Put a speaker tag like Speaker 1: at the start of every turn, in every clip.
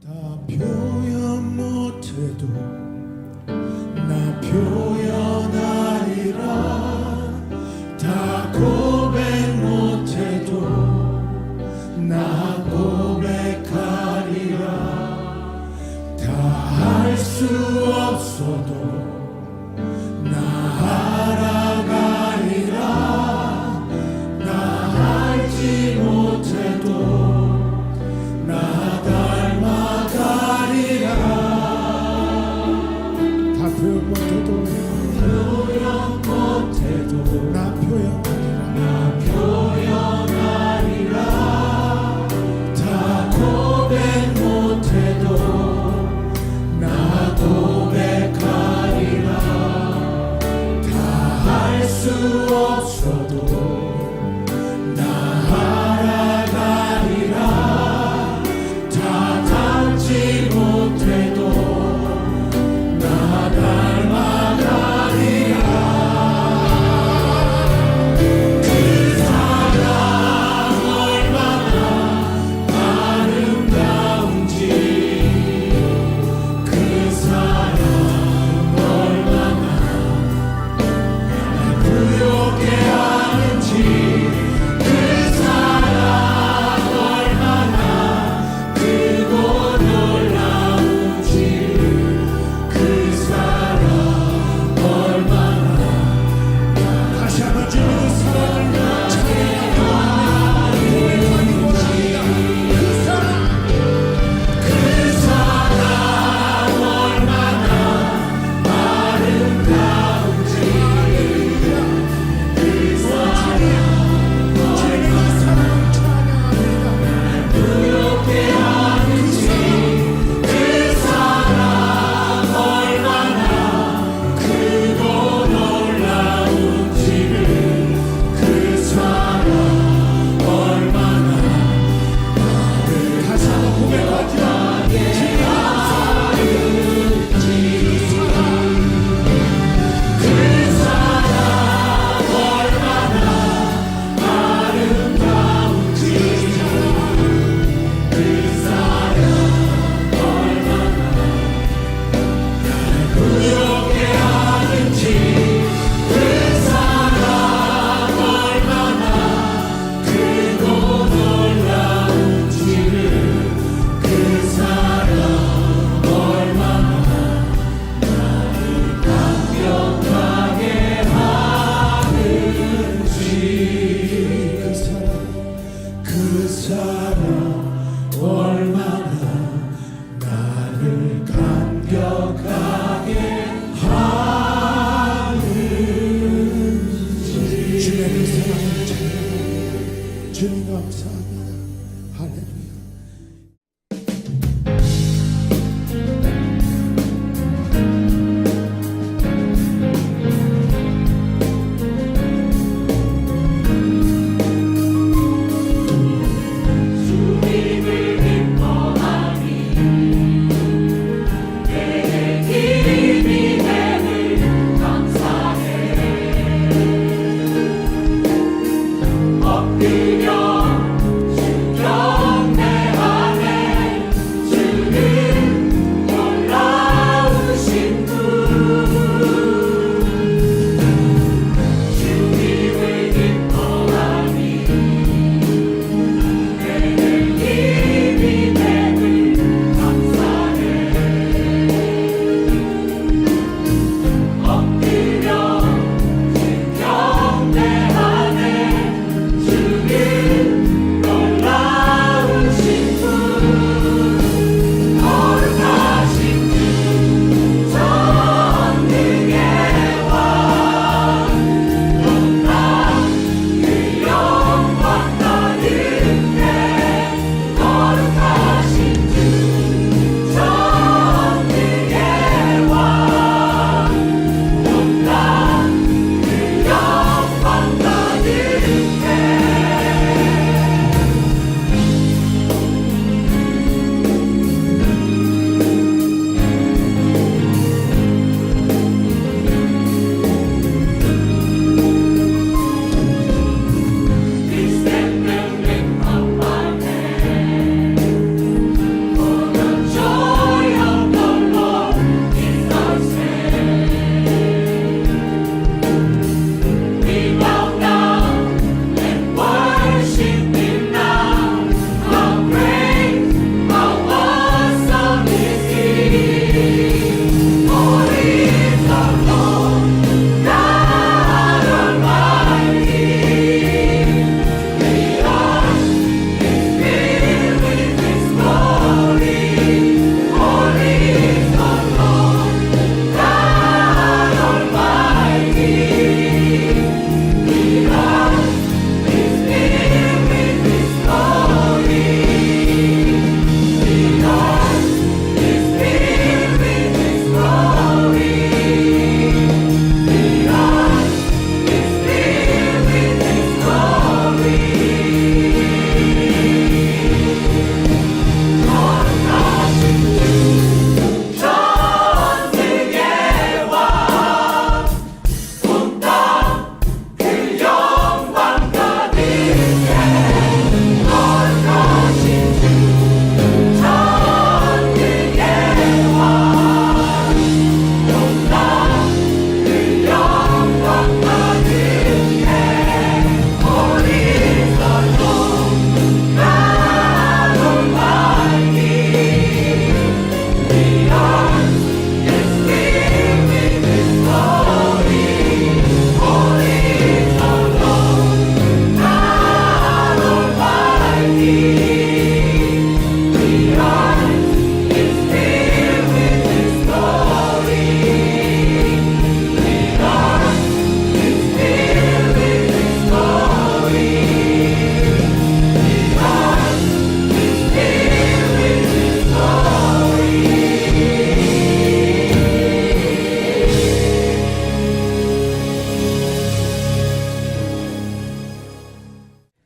Speaker 1: 다 표현 못해도 나 표현하리라. 다 고백 못해도 나 고백하리라. 다 할 수 없어도 나 알아가리라. 나 알지 못해도 나 닮아가리라. 다 표현 못해도 나 표현하리라. 다 고백 못해도 나 고백하리라. 다 할 수 없어도 나 알아가리라. 다 닮지 못해도 나 닮아가리라. 그 사랑 얼마나 아름다운지, 그 사랑 얼마나 날 부욕해 하는지, 그 사랑 얼마나 크고 놀라운지, 그 사랑 얼마나. 다시 한번 주님의 사랑을 그 사랑 얼마나 아름다운지, 그 사랑 주님의 사랑을 찬양합니다. 부욕해 하는지, 그 사랑 얼마나 크고 놀라운지를, 그 사랑 얼마나 나를 다시 한번 고백하자. 그 사랑 얼마나 아름다운지, 그 사랑 얼마나 날 부욕해 하는지, 그 사랑 얼마나 크고 놀라운지를, 그 사랑 얼마나 나를 감격하게 하는지. 그 사랑 얼마나 나를 감격하게 하는지. 주님의 그 사랑을 찬양합니다. 주님 감사합니다. 할렐루야.
Speaker 2: 주님을 기뻐하니 내 힘이 되는 감사해. 엎드려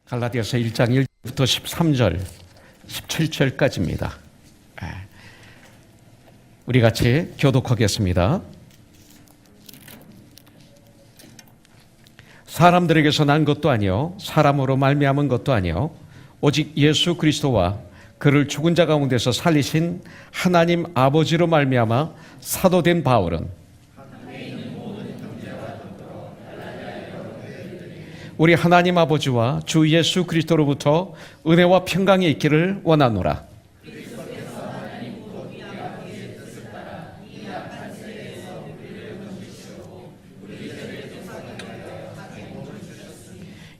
Speaker 3: 갈라디아서 1장 1절부터 13절, 17절까지입니다. 우리 같이 교독하겠습니다. 사람들에게서 난 것도 아니요 사람으로 말미암은 것도 아니요 오직 예수 그리스도와 그를 죽은 자 가운데서 살리신 하나님 아버지로 말미암아 사도된 바울은 우리 하나님 아버지와 주 예수 그리스도로부터 은혜와 평강이 있기를 원하노라.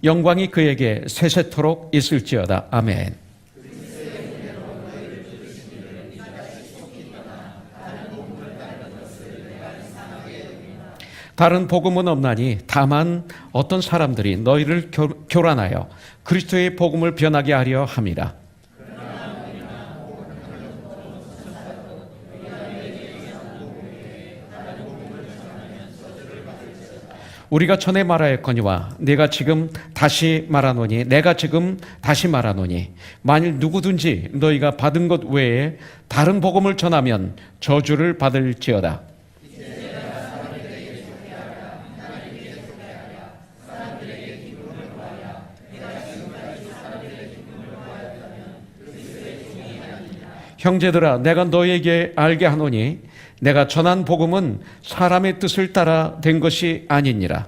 Speaker 3: 영광이 그에게 세세토록 있을지어다. 아멘. 다른 복음은 없나니 다만 어떤 사람들이 너희를 교란하여 그리스도의 복음을 변하게 하려 함이라. 우리가 전에 말하였거니와 내가 지금 다시 말하노니 만일 누구든지 너희가 받은 것 외에 다른 복음을 전하면 저주를 받을지어다. 형제들아, 내가 너희에게 알게 하노니 내가 전한 복음은 사람의 뜻을 따라 된 것이 아니니라.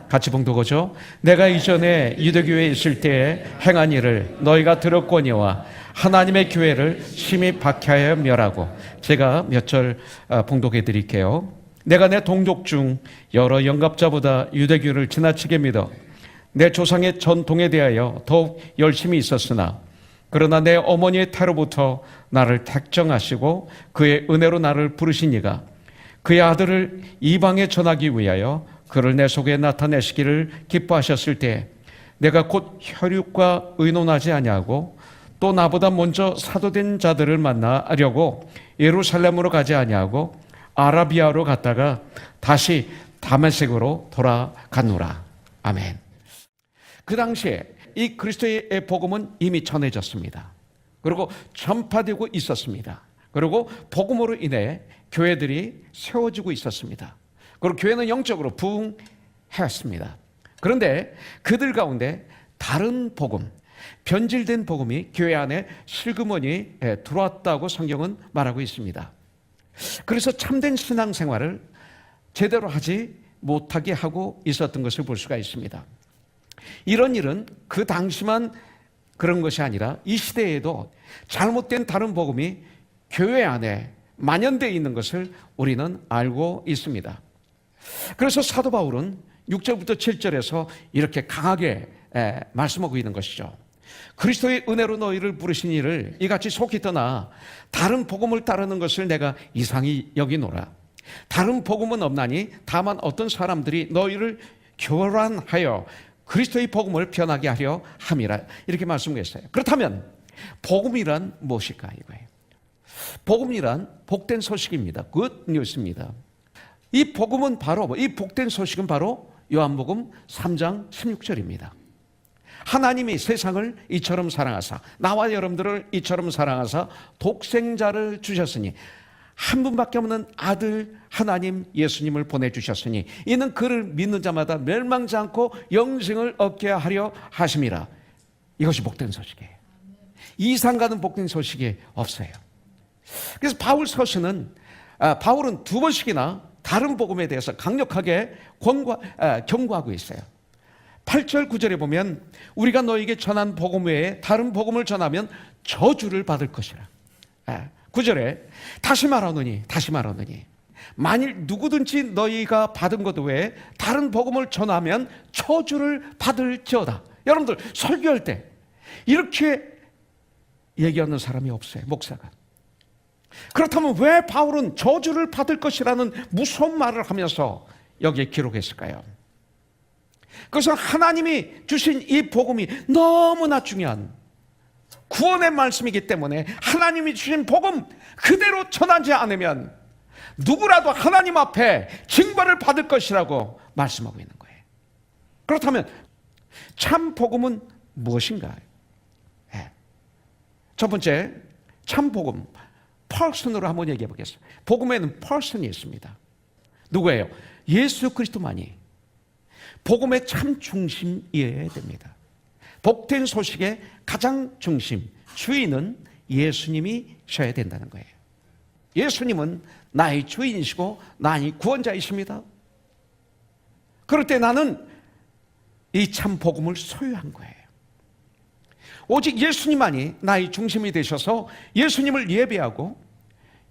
Speaker 3: 같이 봉독하죠. 내가 이전에 유대교회에 있을 때에 행한 일을 너희가 들었거니와 하나님의 교회를 심히 박해하여 멸하고, 제가 몇 절 봉독해 드릴게요. 내가 내 동족 중 여러 영갑자보다 유대교를 지나치게 믿어 내 조상의 전통에 대하여 더욱 열심히 있었으나, 그러나 내 어머니의 태로부터 나를 택정하시고 그의 은혜로 나를 부르신 이가 그의 아들을 이방에 전하기 위하여 그를 내 속에 나타내시기를 기뻐하셨을 때, 내가 곧 혈육과 의논하지 아니하고 또 나보다 먼저 사도된 자들을 만나려고 예루살렘으로 가지 아니하고 아라비아로 갔다가 다시 다메섹으로 돌아갔노라. 아멘. 그 당시에 이 그리스도의 복음은 이미 전해졌습니다. 그리고 전파되고 있었습니다. 그리고 복음으로 인해 교회들이 세워지고 있었습니다. 그리고 교회는 영적으로 부흥했습니다. 그런데 그들 가운데 다른 복음, 변질된 복음이 교회 안에 슬그머니 들어왔다고 성경은 말하고 있습니다. 그래서 참된 신앙생활을 제대로 하지 못하게 하고 있었던 것을 볼 수가 있습니다. 이런 일은 그 당시만 그런 것이 아니라 이 시대에도 잘못된 다른 복음이 교회 안에 만연되어 있는 것을 우리는 알고 있습니다. 그래서 사도 바울은 6절부터 7절에서 이렇게 강하게 말씀하고 있는 것이죠. 그리스도의 은혜로 너희를 부르신 이를 이같이 속히 떠나 다른 복음을 따르는 것을 내가 이상히 여기노라. 다른 복음은 없나니 다만 어떤 사람들이 너희를 교란하여 그리스도의 복음을 변하게 하려 함이라. 이렇게 말씀했어요. 그렇다면 복음이란 무엇일까 이거예요. 복음이란 복된 소식입니다. Good news입니다. 이 복음은 바로, 이 복된 소식은 바로 요한복음 3장 16절입니다. 하나님이 세상을 이처럼 사랑하사, 나와 여러분들을 이처럼 사랑하사 독생자를 주셨으니, 한 분밖에 없는 아들 하나님 예수님을 보내주셨으니 이는 그를 믿는 자마다 멸망지 않고 영생을 얻게 하려 하심이라. 이것이 복된 소식이에요. 이상 가는 복된 소식이 없어요. 그래서 바울 서신은 바울은 두 번씩이나 다른 복음에 대해서 강력하게 경고하고 있어요. 8절 9절에 보면 우리가 너에게 전한 복음 외에 다른 복음을 전하면 저주를 받을 것이라. 9절에 다시 말하노니 만일 누구든지 너희가 받은 것 외에 다른 복음을 전하면 저주를 받을지어다. 여러분들 설교할 때 이렇게 얘기하는 사람이 없어요, 목사가. 그렇다면 왜 바울은 저주를 받을 것이라는 무서운 말을 하면서 여기에 기록했을까요? 그것은 하나님이 주신 이 복음이 너무나 중요한 구원의 말씀이기 때문에 하나님이 주신 복음 그대로 전하지 않으면 누구라도 하나님 앞에 징벌을 받을 것이라고 말씀하고 있는 거예요. 그렇다면 참 복음은 무엇인가요? 첫 번째, 참 복음, 퍼슨으로 한번 얘기해 보겠습니다. 복음에는 퍼슨이 있습니다. 누구예요? 예수 그리스도만이 복음의 참 중심이어야 됩니다. 복된 소식의 가장 중심, 주인은 예수님이셔야 된다는 거예요. 예수님은 나의 주인이시고 나의 구원자이십니다. 그럴 때 나는 이 참 복음을 소유한 거예요. 오직 예수님만이 나의 중심이 되셔서 예수님을 예배하고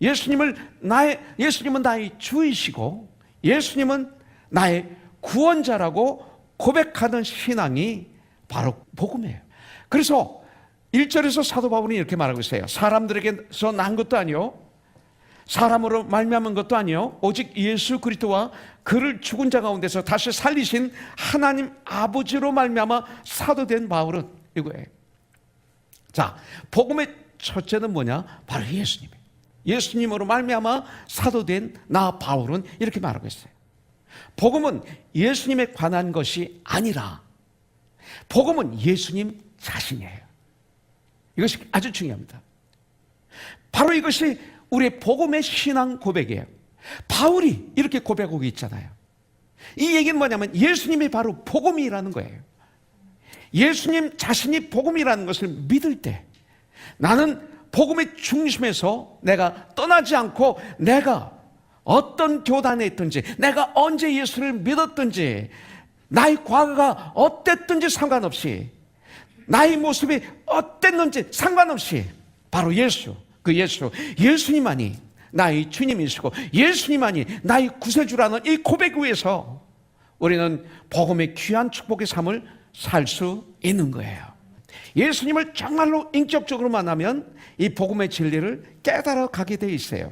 Speaker 3: 예수님은 나의 주이시고 예수님은 나의 구원자라고 고백하는 신앙이 바로 복음이에요. 그래서 1절에서 사도 바울이 이렇게 말하고 있어요. 사람들에게서 난 것도 아니요, 사람으로 말미암은 것도 아니요, 오직 예수 그리스도와 그를 죽은 자 가운데서 다시 살리신 하나님 아버지로 말미암아 사도된 바울은 이거예요. 자, 복음의 첫째는 뭐냐? 바로 예수님이에요. 예수님으로 말미암아 사도된 나 바울은 이렇게 말하고 있어요. 복음은 예수님에 관한 것이 아니라 복음은 예수님 자신이에요. 이것이 아주 중요합니다. 바로 이것이 우리의 복음의 신앙 고백이에요. 바울이 이렇게 고백하고 있잖아요. 이 얘기는 뭐냐면 예수님이 바로 복음이라는 거예요. 예수님 자신이 복음이라는 것을 믿을 때 나는 복음의 중심에서 내가 떠나지 않고 내가 어떤 교단에 있든지 내가 언제 예수를 믿었든지 나의 과거가 어땠든지 상관없이 나의 모습이 어땠는지 상관없이 바로 예수님만이 나의 주님이시고 예수님만이 나의 구세주라는 이 고백 위에서 우리는 복음의 귀한 축복의 삶을 살 수 있는 거예요. 예수님을 정말로 인격적으로 만나면 이 복음의 진리를 깨달아 가게 돼 있어요.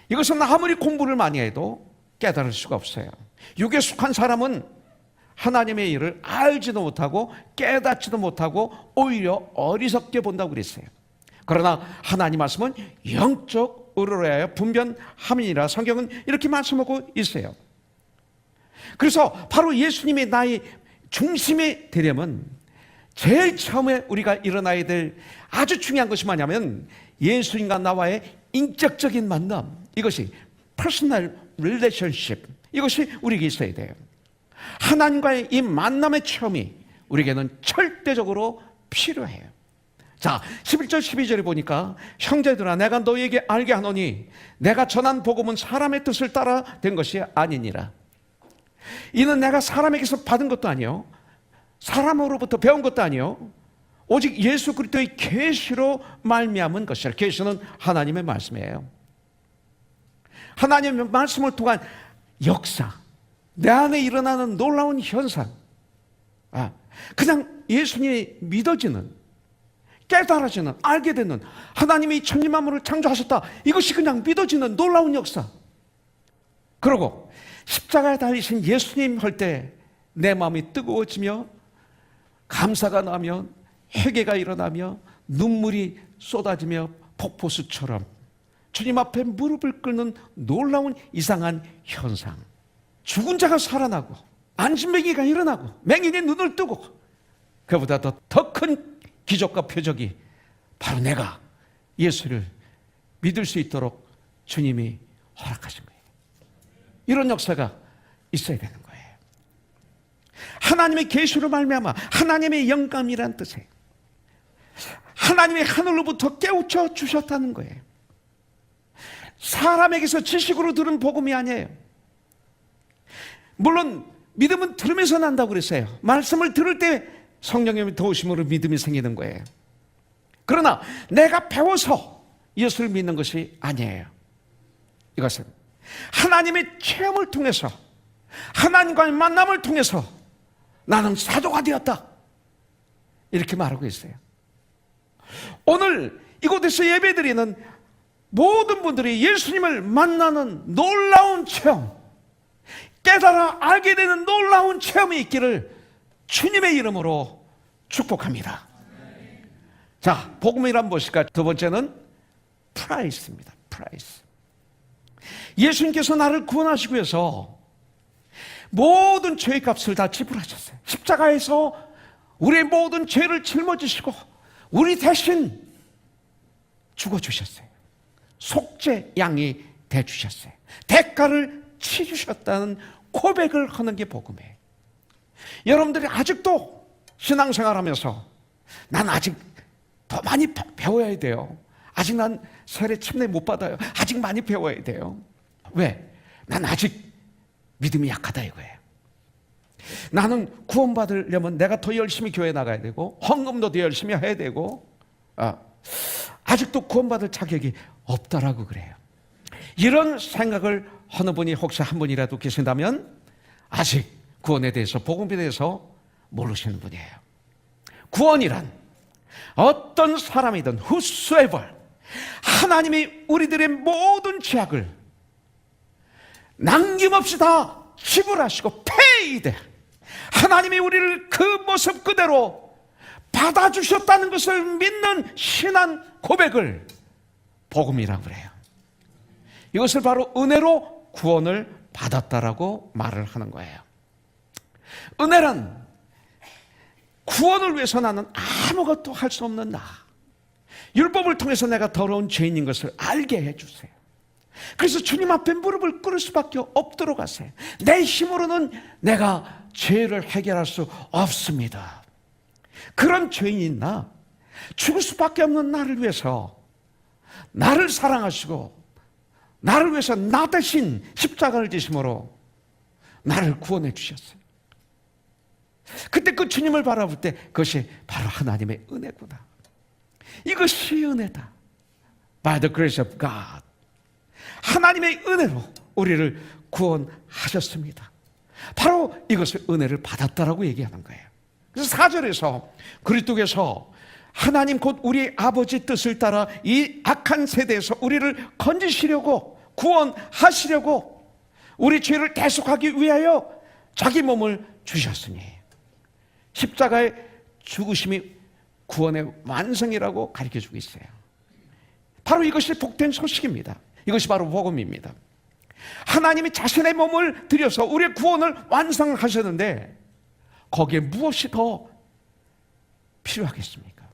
Speaker 3: 이것은 아무리 공부를 많이 해도 깨달을 수가 없어요. 육에 속한 사람은 하나님의 일을 알지도 못하고 깨닫지도 못하고 오히려 어리석게 본다고 그랬어요. 그러나 하나님 말씀은 영적 의로하여 분별함이니라 성경은 이렇게 말씀하고 있어요. 그래서 바로 예수님이 나의 중심이 되려면 제일 처음에 우리가 일어나야 될 아주 중요한 것이 뭐냐면 예수님과 나와의 인격적인 만남, 이것이 personal relationship, 이것이 우리에게 있어야 돼요. 하나님과의 이 만남의 체험이 우리에게는 절대적으로 필요해요. 자, 11절 12절에 보니까 형제들아 내가 너희에게 알게 하노니 내가 전한 복음은 사람의 뜻을 따라 된 것이 아니니라. 이는 내가 사람에게서 받은 것도 아니요 사람으로부터 배운 것도 아니요 오직 예수 그리스도의 계시로 말미암은 것이라. 계시는 하나님의 말씀이에요. 하나님의 말씀을 통한 역사, 내 안에 일어나는 놀라운 현상, 그냥 예수님이 믿어지는, 깨달아지는, 알게 되는, 하나님이 천지 만물을 창조하셨다, 이것이 그냥 믿어지는 놀라운 역사. 그리고 십자가에 달리신 예수님 할 때 내 마음이 뜨거워지며 감사가 나며 회개가 일어나며 눈물이 쏟아지며 폭포수처럼 주님 앞에 무릎을 꿇는 놀라운 이상한 현상. 죽은 자가 살아나고 안진뱅이가 일어나고 맹인이 눈을 뜨고, 그보다 더 큰 기적과 표적이 바로 내가 예수를 믿을 수 있도록 주님이 허락하신 거예요. 이런 역사가 있어야 되는 거예요. 하나님의 계시로 말미암아 하나님의 영감이란 뜻이에요. 하나님의 하늘로부터 깨우쳐 주셨다는 거예요. 사람에게서 지식으로 들은 복음이 아니에요. 물론 믿음은 들으면서 난다고 그랬어요. 말씀을 들을 때 성령님의 도우심으로 믿음이 생기는 거예요. 그러나 내가 배워서 예수를 믿는 것이 아니에요. 이것은 하나님의 체험을 통해서, 하나님과의 만남을 통해서 나는 사도가 되었다, 이렇게 말하고 있어요. 오늘 이곳에서 예배드리는 모든 분들이 예수님을 만나는 놀라운 체험, 깨달아 알게 되는 놀라운 체험이 있기를 주님의 이름으로 축복합니다. 자, 복음이란 무엇일까? 두 번째는 프라이스입니다. 프라이스. 예수님께서 나를 구원하시기 위해서 모든 죄의 값을 다 지불하셨어요. 십자가에서 우리의 모든 죄를 짊어지시고 우리 대신 죽어주셨어요. 속죄 양이 되주셨어요. 대가를 치르셨다는 고백을 하는 게 복음이에요. 여러분들이 아직도 신앙생활하면서 난 아직 더 많이 배워야 돼요. 아직 난 세례 침례 못 받아요. 아직 많이 배워야 돼요. 왜? 난 아직 믿음이 약하다 이거예요. 나는 구원받으려면 내가 더 열심히 교회 나가야 되고 헌금도 더 열심히 해야 되고 아직도 구원받을 자격이 없다라고 그래요. 이런 생각을 하는 분이 혹시 한 분이라도 계신다면 아직 구원에 대해서, 복음에 대해서 모르시는 분이에요. 구원이란 어떤 사람이든 whosoever, 하나님이 우리들의 모든 죄악을 남김없이 다 지불하시고 paid, 하나님이 우리를 그 모습 그대로 받아주셨다는 것을 믿는 신앙 고백을 복음이라고 그래요. 이것을 바로 은혜로 구원을 받았다라고 말을 하는 거예요. 은혜란 구원을 위해서 나는 아무것도 할 수 없는 나, 율법을 통해서 내가 더러운 죄인인 것을 알게 해주세요. 그래서 주님 앞에 무릎을 꿇을 수밖에 없도록 하세요. 내 힘으로는 내가 죄를 해결할 수 없습니다. 그런 죄인인 나, 죽을 수밖에 없는 나를 위해서 나를 사랑하시고 나를 위해서 나 대신 십자가를 지심으로 나를 구원해 주셨어요. 그때 그 주님을 바라볼 때 그것이 바로 하나님의 은혜구나. 이것이 은혜다. By the grace of God. 하나님의 은혜로 우리를 구원하셨습니다. 바로 이것을 은혜를 받았다라고 얘기하는 거예요. 그래서 4절에서 그리스도께서 하나님 곧 우리 아버지 뜻을 따라 이 악한 세대에서 우리를 건지시려고 구원하시려고 우리 죄를 대속하기 위하여 자기 몸을 주셨으니, 십자가의 죽으심이 구원의 완성이라고 가르쳐주고 있어요. 바로 이것이 복된 소식입니다. 이것이 바로 복음입니다. 하나님이 자신의 몸을 들여서 우리의 구원을 완성하셨는데 거기에 무엇이 더 필요하겠습니까?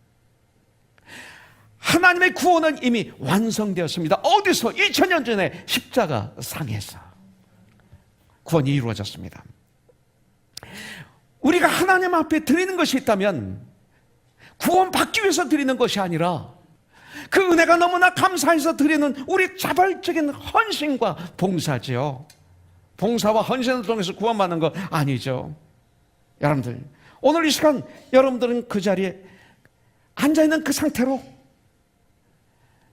Speaker 3: 하나님의 구원은 이미 완성되었습니다. 어디서? 2000년 전에 십자가 상에서 구원이 이루어졌습니다. 우리가 하나님 앞에 드리는 것이 있다면 구원받기 위해서 드리는 것이 아니라 그 은혜가 너무나 감사해서 드리는 우리 자발적인 헌신과 봉사죠. 봉사와 헌신을 통해서 구원받는 거 아니죠. 여러분들, 오늘 이 시간 여러분들은 그 자리에 앉아있는 그 상태로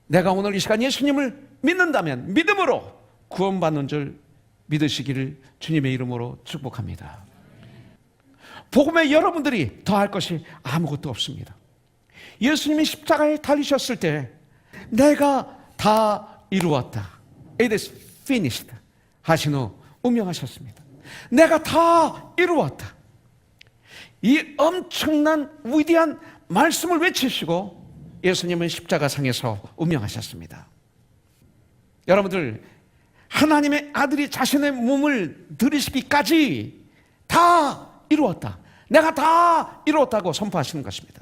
Speaker 3: 내가 오늘 이 시간 예수님을 믿는다면 믿음으로 구원받는 줄 믿으시기를 주님의 이름으로 축복합니다. 복음에 여러분들이 더할 것이 아무것도 없습니다. 예수님이 십자가에 달리셨을 때 내가 다 이루었다, It is finished 하신 후 운명하셨습니다. 내가 다 이루었다, 이 엄청난 위대한 말씀을 외치시고 예수님은 십자가상에서 운명하셨습니다. 여러분들, 하나님의 아들이 자신의 몸을 들이시기까지 다 이루었다, 내가 다 이루었다고 선포하시는 것입니다.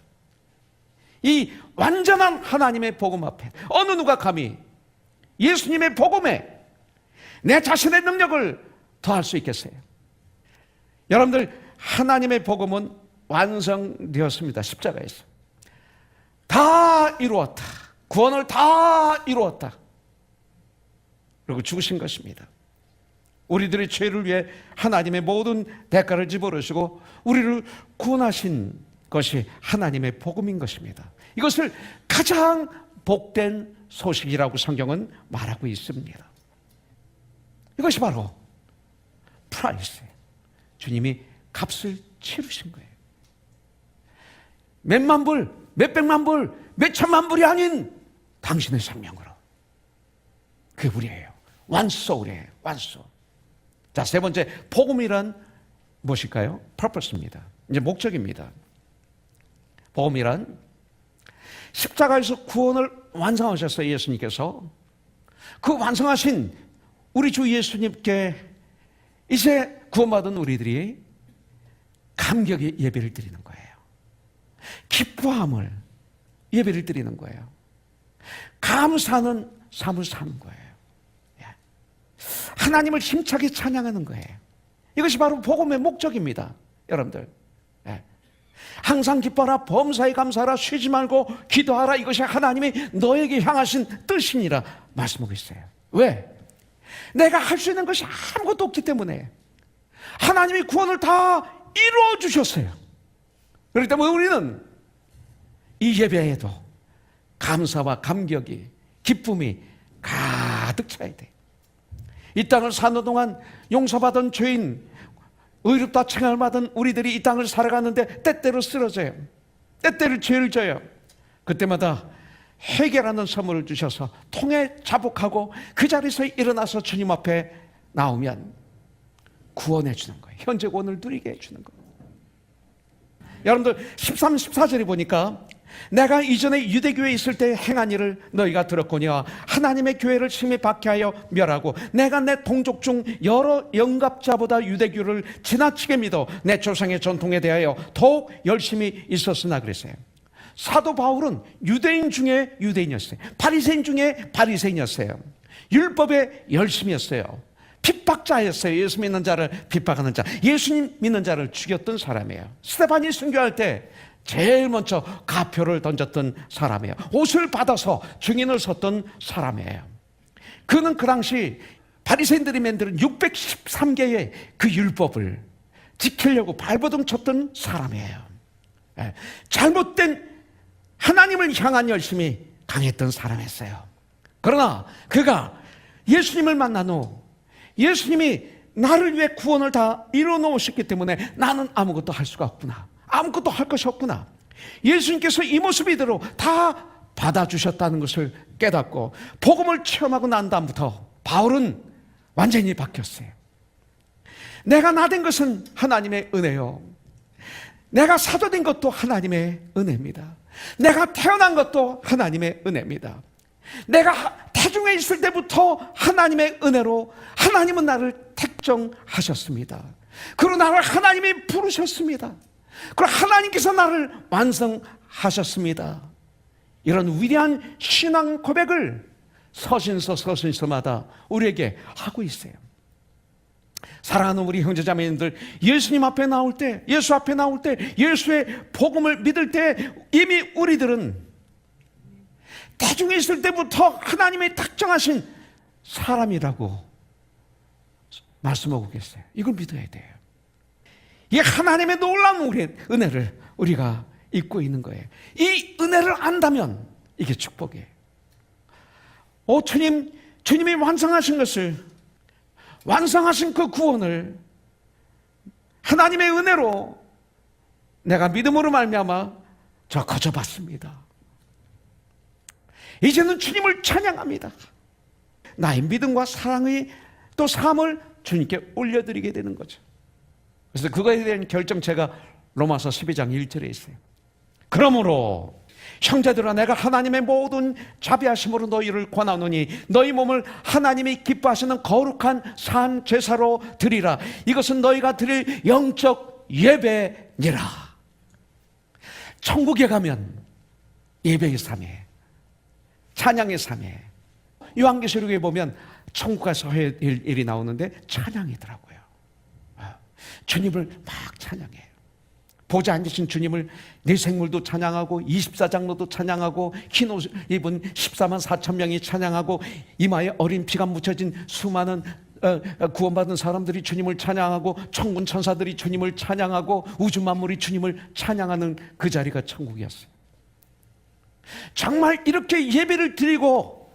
Speaker 3: 이 완전한 하나님의 복음 앞에 어느 누가 감히 예수님의 복음에 내 자신의 능력을 더할 수 있겠어요? 여러분들, 하나님의 복음은 완성되었습니다. 십자가에서 다 이루었다, 구원을 다 이루었다, 그리고 죽으신 것입니다. 우리들의 죄를 위해 하나님의 모든 대가를 집어넣으시고 우리를 구원하신 것이 하나님의 복음인 것입니다. 이것을 가장 복된 소식이라고 성경은 말하고 있습니다. 이것이 바로 프라이스, 주님이 값을 치르신 거예요. 몇만 불, 몇백만 불, 몇천만 불이 아닌 당신의 생명으로. 그게 우리예요. 완소울이에요. 완소. 자, 세 번째, 복음이란 무엇일까요? purpose입니다. 이제 목적입니다. 복음이란 십자가에서 구원을 완성하셨어요. 예수님께서 그 완성하신 우리 주 예수님께 이제 구원받은 우리들이 감격의 예배를 드리는 거예요. 기뻐함을 예배를 드리는 거예요. 감사하는 삶을 사는 거예요. 하나님을 힘차게 찬양하는 거예요. 이것이 바로 복음의 목적입니다. 여러분들, 항상 기뻐하라, 범사에 감사하라, 쉬지 말고 기도하라. 이것이 하나님이 너에게 향하신 뜻이니라 말씀하고 있어요. 왜? 내가 할 수 있는 것이 아무것도 없기 때문에 하나님이 구원을 다 이루어 주셨어요. 그렇기 때문에 우리는 이 예배에도 감사와 감격이, 기쁨이 가득 차야 돼. 이 땅을 사는 동안 용서받은 죄인, 의롭다 칭함을 받은 우리들이 이 땅을 살아가는데 때때로 쓰러져요. 때때로 죄를 져요. 그때마다 회개라는 선물을 주셔서 통해 자복하고 그 자리에서 일어나서 주님 앞에 나오면 구원해 주는 거예요. 현재 구원을 누리게 해주는 거예요. 여러분들 13, 14절에 보니까 내가 이전에 유대교회에 있을 때 행한 일을 너희가 들었거니와 하나님의 교회를 심히 박해하여 멸하고 내가 내 동족 중 여러 영갑자보다 유대교를 지나치게 믿어 내 조상의 전통에 대하여 더욱 열심히 있었으나 그랬어요. 사도 바울은 유대인 중에 유대인이었어요. 바리새인 중에 바리새인이었어요. 율법에 열심이었어요. 핍박자였어요. 예수 믿는 자를 핍박하는 자, 예수님 믿는 자를 죽였던 사람이에요. 스데반이 순교할 때 제일 먼저 가표를 던졌던 사람이에요. 옷을 받아서 증인을 섰던 사람이에요. 그는 그 당시 바리새인들이 만드는 613개의 그 율법을 지키려고 발버둥 쳤던 사람이에요. 잘못된 하나님을 향한 열심이 강했던 사람이었어요. 그러나 그가 예수님을 만난 후 예수님이 나를 위해 구원을 다 이루어 놓으셨기 때문에 나는 아무것도 할 수가 없구나, 아무것도 할 것이 없구나, 예수님께서 이 모습 이대로 다 받아주셨다는 것을 깨닫고 복음을 체험하고 난 다음부터 바울은 완전히 바뀌었어요. 내가 나된 것은 하나님의 은혜요, 내가 사도된 것도 하나님의 은혜입니다. 내가 태어난 것도 하나님의 은혜입니다. 내가 태중에 있을 때부터 하나님의 은혜로 하나님은 나를 택정하셨습니다. 그리고 나를 하나님이 부르셨습니다. 그리고 하나님께서 나를 완성하셨습니다. 이런 위대한 신앙 고백을 서신서마다 우리에게 하고 있어요. 사랑하는 우리 형제자매님들, 예수님 앞에 나올 때, 예수 앞에 나올 때, 예수의 복음을 믿을 때 이미 우리들은 대중에 있을 때부터 하나님의 특정하신 사람이라고 말씀하고 계세요. 이걸 믿어야 돼요. 이 하나님의 놀라운 우리의 은혜를 우리가 잊고 있는 거예요. 이 은혜를 안다면 이게 축복이에요. 주님이 완성하신 것을, 완성하신 그 구원을 하나님의 은혜로 내가 믿음으로 말미암아 저 거저 받습니다. 이제는 주님을 찬양합니다. 나의 믿음과 사랑의 또 삶을 주님께 올려드리게 되는 거죠. 그래서 그거에 대한 결정체가 로마서 12장 1절에 있어요. 그러므로 형제들아, 내가 하나님의 모든 자비하심으로 너희를 권하노니 너희 몸을 하나님이 기뻐하시는 거룩한 산 제사로 드리라. 이것은 너희가 드릴 영적 예배니라. 천국에 가면 예배의 삶이에요. 찬양의 삶이에요. 요한계시록에 보면 천국 가서 해야 될 일이 나오는데 찬양이더라고요. 주님을 막 찬양해요. 보좌 앉으신 주님을 내 생물도 찬양하고 24장로도 찬양하고 흰 옷 입은 14만 4천 명이 찬양하고 이마에 어린 피가 묻혀진 수많은 구원받은 사람들이 주님을 찬양하고 천군 천사들이 주님을 찬양하고 우주 만물이 주님을 찬양하는 그 자리가 천국이었어요. 정말 이렇게 예배를 드리고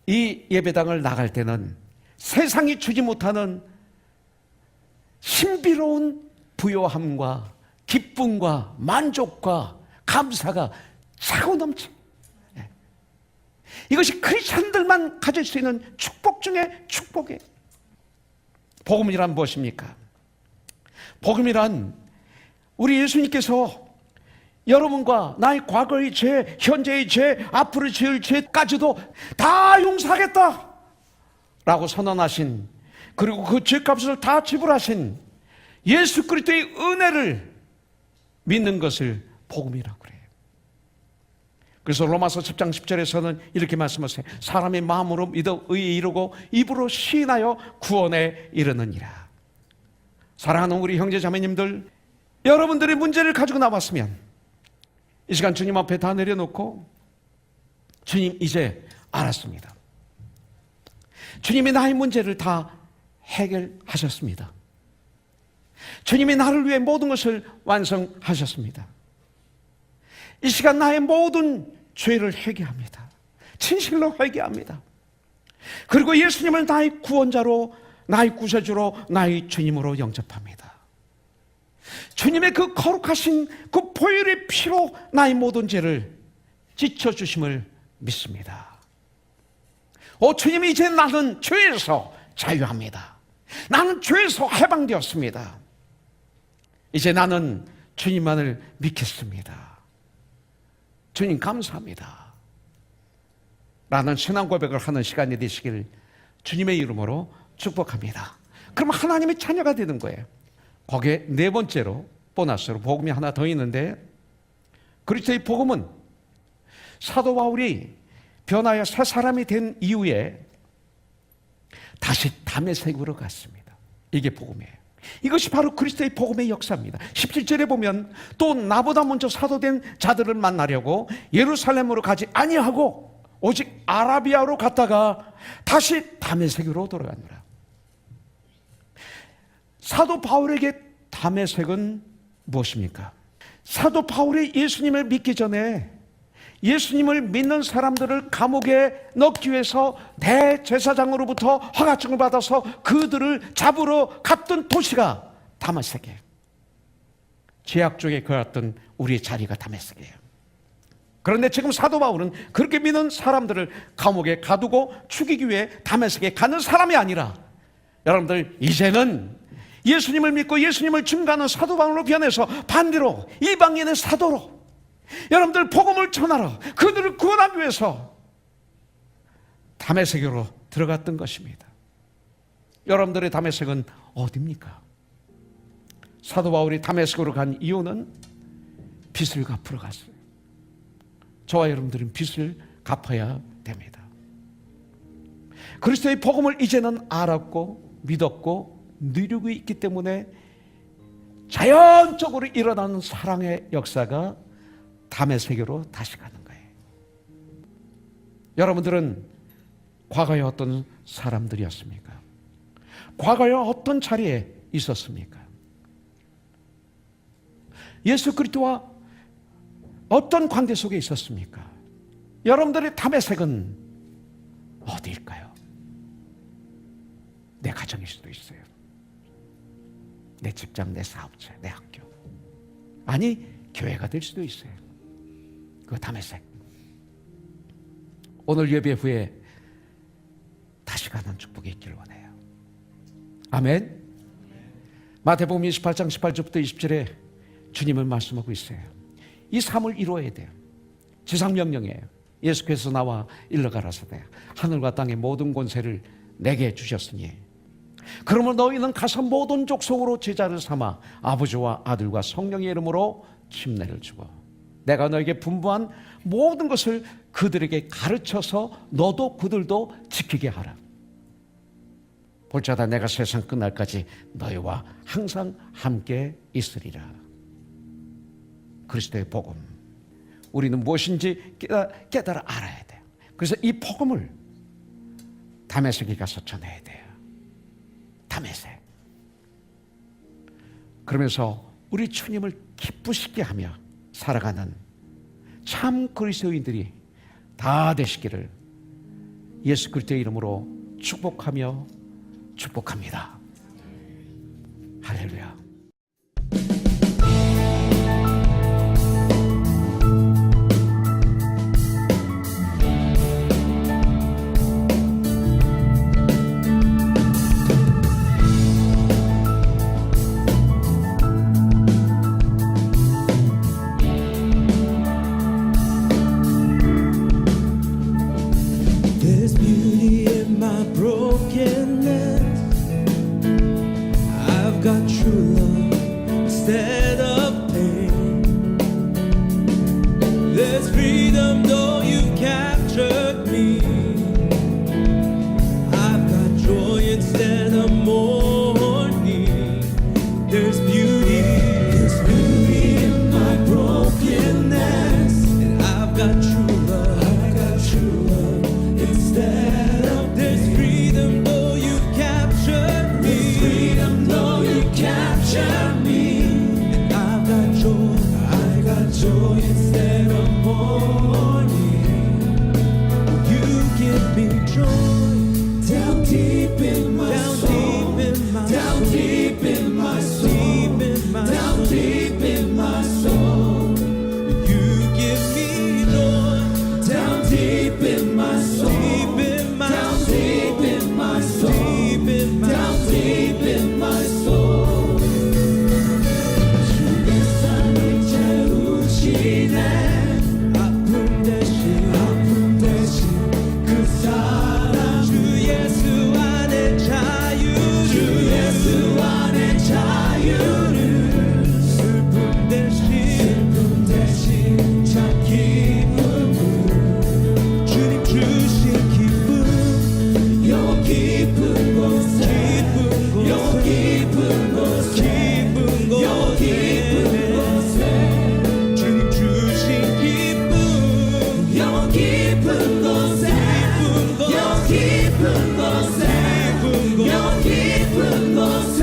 Speaker 3: 이 예배당을 나갈 때는 세상이 주지 못하는 신비로운 부요함과 기쁨과 만족과 감사가 차고 넘쳐. 이것이 크리스천들만 가질 수 있는 축복 중에 축복이에요. 복음이란 무엇입니까? 복음이란 우리 예수님께서 여러분과 나의 과거의 죄, 현재의 죄, 앞으로 지을 죄까지도 다 용서하겠다, 선언하신, 그리고 그 죄값을 다 지불하신 예수 그리스도의 은혜를 믿는 것을 복음이라고 그래요. 그래서 로마서 10장 10절에서는 이렇게 말씀하세요. 사람이 마음으로 믿어 의에 이르고 입으로 시인하여 구원에 이르느니라. 사랑하는 우리 형제 자매님들, 여러분들의 문제를 가지고 나왔으면 이 시간 주님 앞에 다 내려놓고, 주님 이제 알았습니다. 주님이 나의 문제를 다 해결하셨습니다. 주님이 나를 위해 모든 것을 완성하셨습니다. 이 시간 나의 모든 죄를 회개합니다. 진실로 회개합니다. 그리고 예수님을 나의 구원자로, 나의 구세주로, 나의 주님으로 영접합니다. 주님의 그 거룩하신 그 보혈의 피로 나의 모든 죄를 찢어주심을 믿습니다. 주님이 이제 나는 죄에서 자유합니다. 나는 죄에서 해방되었습니다. 이제 나는 주님만을 믿겠습니다. 주님 감사합니다. 라는 신앙 고백을 하는 시간이 되시길 주님의 이름으로 축복합니다. 그럼 하나님의 자녀가 되는 거예요. 거기에 네 번째로 보너스로 복음이 하나 더 있는데, 그리스도의 복음은 사도 바울이 변하여 새 사람이 된 이후에 다시 다메섹으로 갔습니다. 이게 복음이에요. 이것이 바로 그리스도의 복음의 역사입니다. 17절에 보면 또 나보다 먼저 사도된 자들을 만나려고 예루살렘으로 가지 아니하고 오직 아라비아로 갔다가 다시 다메섹으로 돌아가느라. 사도 바울에게 다메섹은 무엇입니까? 사도 바울이 예수님을 믿기 전에 예수님을 믿는 사람들을 감옥에 넣기 위해서 대제사장으로부터 허가증을 받아서 그들을 잡으러 갔던 도시가 다메섹이에요. 죄악 쪽에 거했던 우리의 자리가 다메섹이에요. 그런데 지금 사도 바울은 그렇게 믿는 사람들을 감옥에 가두고 죽이기 위해 다메섹에 가는 사람이 아니라, 여러분들 이제는 예수님을 믿고 예수님을 증거하는 사도 바울로 변해서 반대로 이방인의 사도로 여러분들 복음을 전하러 그들을 구원하기 위해서 다메섹으로 들어갔던 것입니다. 여러분들의 다메섹은 어디입니까? 사도 바울이 다메섹으로 간 이유는 빚을 갚으러 갔어요. 저와 여러분들은 빚을 갚아야 됩니다. 그리스도의 복음을 이제는 알았고 믿었고 누리고 있기 때문에 자연적으로 일어나는 사랑의 역사가 다메섹으로 다시 가는 거예요. 여러분들은 과거에 어떤 사람들이었습니까? 과거에 어떤 자리에 있었습니까? 예수 그리스도와 어떤 관계 속에 있었습니까? 여러분들의 다메섹은 어디일까요? 내 가정일 수도 있어요. 내 직장, 내 사업체, 내 학교. 아니, 교회가 될 수도 있어요. 그거 다메섹. 오늘 예배 후에 다시 가는 축복이 있길 원해요. 아멘. 마태복음 28장 18절부터 20절에 주님은 말씀하고 있어요. 이 삶을 이루어야 돼요. 지상명령이에요. 예수께서 나와 일러가라사대 하늘과 땅의 모든 권세를 내게 주셨으니 그러므로 너희는 가서 모든 족속으로 제자를 삼아 아버지와 아들과 성령의 이름으로 침례를 주고 내가 너에게 분부한 모든 것을 그들에게 가르쳐서 너도 그들도 지키게 하라. 볼지어다 내가 세상 끝날까지 너희와 항상 함께 있으리라. 그리스도의 복음, 우리는 무엇인지 깨달아 알아야 돼요. 그래서 이 복음을 다메섹에 가서 전해야 돼요. 다메섹. 그러면서 우리 주님을 기쁘시게 하며 살아가는 참 그리스도인들이 다 되시기를 예수 그리스도의 이름으로 축복하며 축복합니다. 할렐루야.
Speaker 1: There's beauty in my broken I've got true love instead of pain. There's freedom though you've captured me. I've got joy instead of mourning. There's beauty in my brokenness. And I've got true love. I've got true love instead of there's freedom though you captured me. There's freedom though you captured me. And I've got joy instead of mourning. You give me joy down deep in my soul, down deep in my soul, down deep in my soul. You give me joy down deep in my soul, down deep in my soul, down deep in my soul. 주의 삶을 채우시네. 아픔 대신 그 사랑. 주 예수 안에 자유를, 주 예수 안에 자유를. 슬픔 대신 참 기쁨을. 주님 주신 기쁨, 요 깊은 곳에, 요 깊은 곳에, 요 깊은 곳에. 주님 주신 기쁨, 요 깊은 곳에, 요 깊은 곳에, 요 깊은 곳에.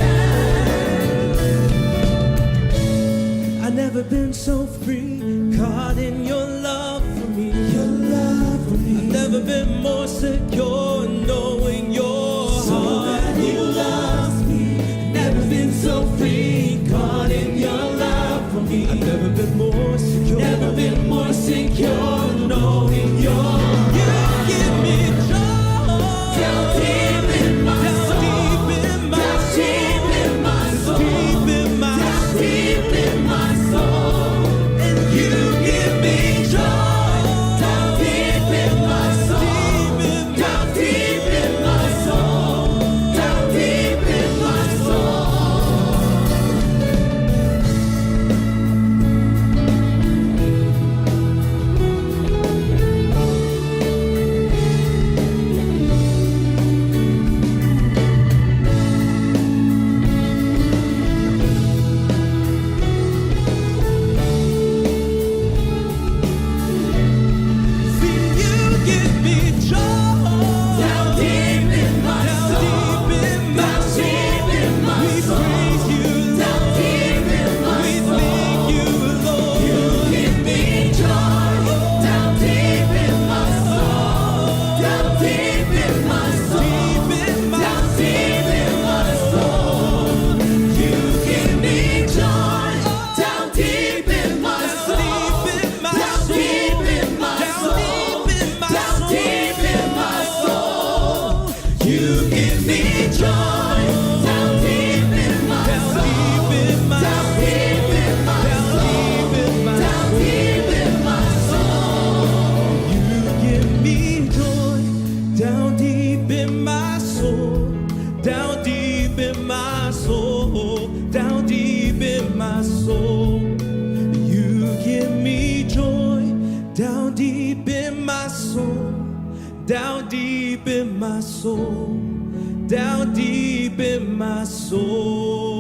Speaker 1: I've never been so free, caught in your love for me. Your love for me. I've never been more secure, knowing your heart. You love me. Never been so free, caught in your love for me. I've never been more secure. Never been more secure, knowing your. You give me joy down deep in my soul, deep in my soul, deep in my soul, deep in my soul. And you give me joy down deep in my soul, down deep in my soul, down deep in my soul. See, you give me joy down deep in my soul, down deep in my soul. We praise you, down deep in my soul. We thank you, Lord. You give me joy down deep in my soul, down deep in my soul, down deep in my soul. You give me joy down deep in my soul, down deep in my soul, down deep in my soul. You give me joy down deep in my soul, down deep in my soul, down deep in my soul. You give me joy down deep in my soul, down deep in my soul, down deep in my soul. You give me joy down deep in my soul, down deep in my soul, down deep in my soul.